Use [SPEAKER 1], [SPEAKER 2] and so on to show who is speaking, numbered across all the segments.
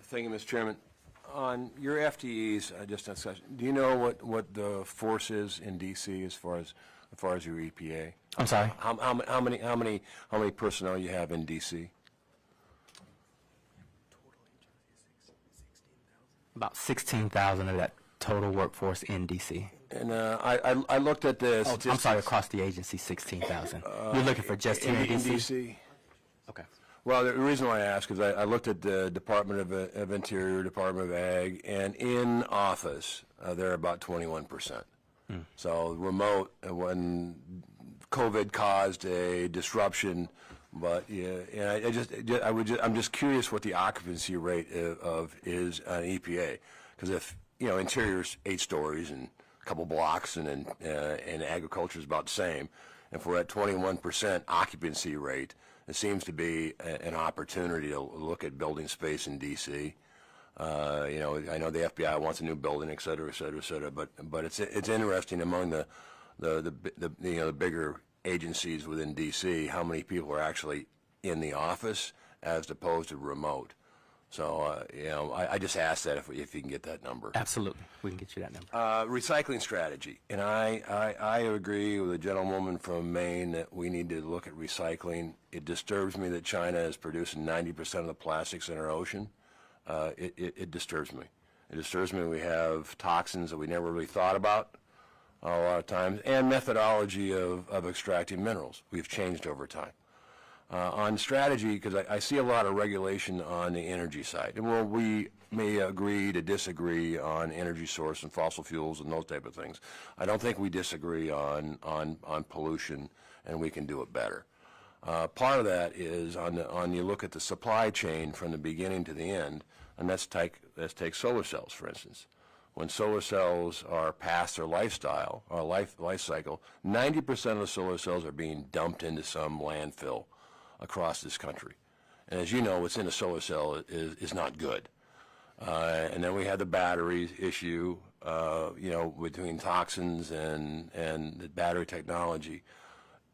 [SPEAKER 1] Thank you, Mr. Chairman. On your FTEs, just a discussion, do you know what the force is in D.C. as far as your EPA?
[SPEAKER 2] I'm sorry.
[SPEAKER 1] How many personnel you have in D.C.?
[SPEAKER 2] About 16,000 of that total workforce in D.C.
[SPEAKER 1] And I looked at this.
[SPEAKER 2] Oh, I'm sorry, across the agency, 16,000. You're looking for just here in D.C.? Okay.
[SPEAKER 1] Well, the reason why I ask is I looked at the Department of Interior, Department of Ag, and in office, they're about 21%. So remote, when COVID caused a disruption, but yeah, and I'm just curious what the occupancy rate is on EPA, because if interior's 8 stories and a couple blocks, and agriculture is about the same, if we're at 21% occupancy rate, it seems to be an opportunity to look at building space in D.C. I know the FBI wants a new building, et cetera, et cetera, et cetera. But it's interesting among the bigger agencies within D.C. how many people are actually in the office as opposed to remote. So I just asked that if you can get that number.
[SPEAKER 2] Absolutely, we can get you that number.
[SPEAKER 1] Recycling strategy, and I agree with the gentlewoman from Maine that we need to look at recycling. It disturbs me that China is producing 90% of the plastics in our ocean. It disturbs me. It disturbs me we have toxins that we never really thought about a lot of times, and methodology of extracting minerals. We've changed over time. On strategy, because I see a lot of regulation on the energy side. And while we may agree to disagree on energy source and fossil fuels and those type of things, I don't think we disagree on pollution, and we can do it better. Part of that is on you look at the supply chain from the beginning to the end, and let's take solar cells, for instance. When solar cells are past their life cycle, 90% of the solar cells are being dumped into some landfill across this country. And as you know, what's in a solar cell is not good. And then we had the batteries issue, between toxins and the battery technology.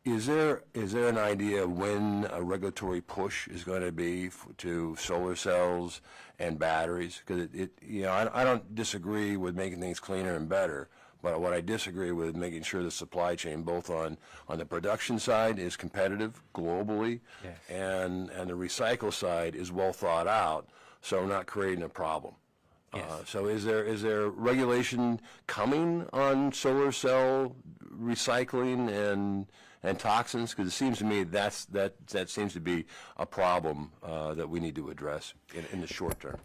[SPEAKER 1] Is there an idea when a regulatory push is going to be to solar cells and batteries? Because I don't disagree with making things cleaner and better, but what I disagree with making sure the supply chain, both on the production side, is competitive globally, yes, and the recycle side is well thought out, so we're not creating a problem. Yes. So is there regulation coming on solar cell recycling and toxins? Because it seems to me that seems to be a problem that we need to address in the short term.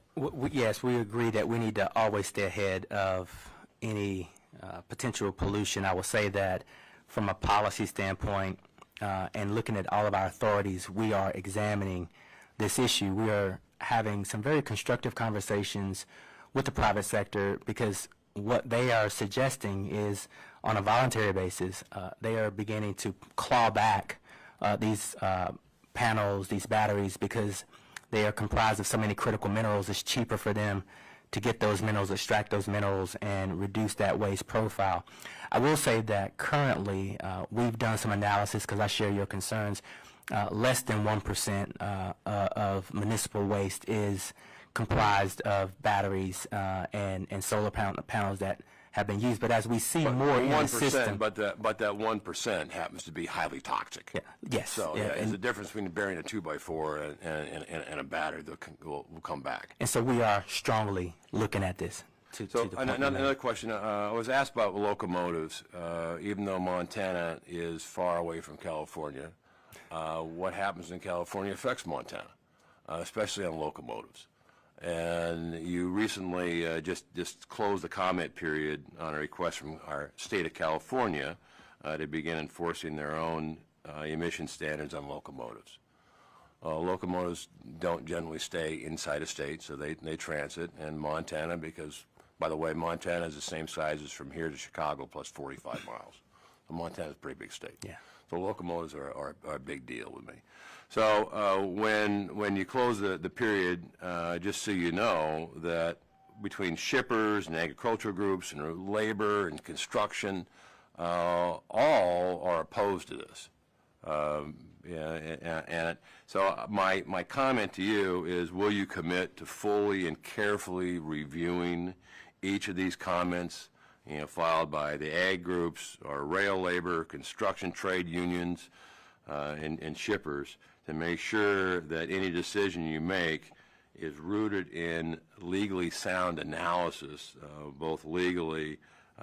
[SPEAKER 2] Yes, we agree that we need to always stay ahead of any potential pollution. I will say that from a policy standpoint and looking at all of our authorities, we are examining this issue. We are having some very constructive conversations with the private sector, because what they are suggesting is, on a voluntary basis, they are beginning to claw back these panels, these batteries, because they are comprised of so many critical minerals. It's cheaper for them to get those minerals, extract those minerals, and reduce that waste profile. I will say that currently we've done some analysis, because I share your concerns. Less than 1% of municipal waste is comprised of batteries and solar panels that have been used. But as we see more in the system,
[SPEAKER 1] but that 1% happens to be highly toxic.
[SPEAKER 2] Yeah, yes.
[SPEAKER 1] So there's a difference between burying a 2x4 and a battery that will come back.
[SPEAKER 2] And so we are strongly looking at this.
[SPEAKER 1] Another question. I was asked about locomotives. Even though Montana is far away from California, what happens in California affects Montana, especially on locomotives. And you recently just closed the comment period on a request from our state of California to begin enforcing their own emission standards on locomotives. Locomotives don't generally stay inside a state, so they transit. And Montana, because, by the way, Montana is the same size as from here to Chicago plus 45 miles. So Montana's a pretty big state.
[SPEAKER 2] Yeah.
[SPEAKER 1] So locomotives are a big deal with me. So when you close the period, just so you know that between shippers and agricultural groups and labor and construction, all are opposed to this. So my comment to you is, will you commit to fully and carefully reviewing each of these comments, filed by the ag groups or rail labor, construction trade unions, and shippers, to make sure that any decision you make is rooted in legally sound analysis, both legally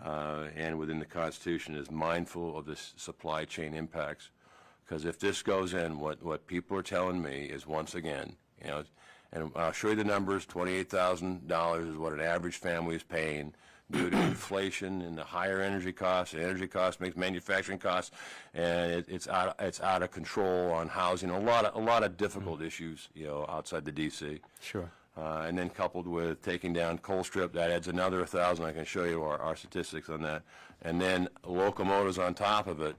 [SPEAKER 1] and within the Constitution, is mindful of the supply chain impacts? Because if this goes in, what people are telling me is, once again, and I'll show you the numbers, $28,000 is what an average family is paying due to inflation and the higher energy costs. And energy costs makes manufacturing costs, and it's out of control on housing. A lot of difficult issues, outside the D.C.
[SPEAKER 2] Sure.
[SPEAKER 1] And then coupled with taking down Colstrip, that adds another 1,000. I can show you our statistics on that. And then locomotives on top of it.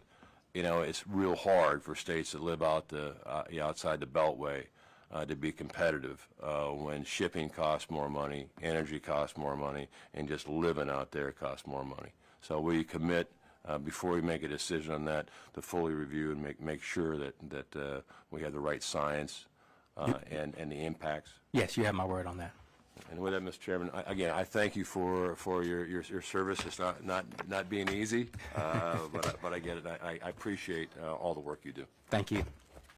[SPEAKER 1] It's real hard for states that live outside the Beltway to be competitive when shipping costs more money, energy costs more money, and just living out there costs more money. So will you commit, before we make a decision on that, to fully review and make sure that we have the right science and the impacts?
[SPEAKER 2] Yes, you have my word on that.
[SPEAKER 1] And with that, Mr. Chairman, again, I thank you for your service. It's not being easy, but I get it. I appreciate all the work you do.
[SPEAKER 2] Thank you.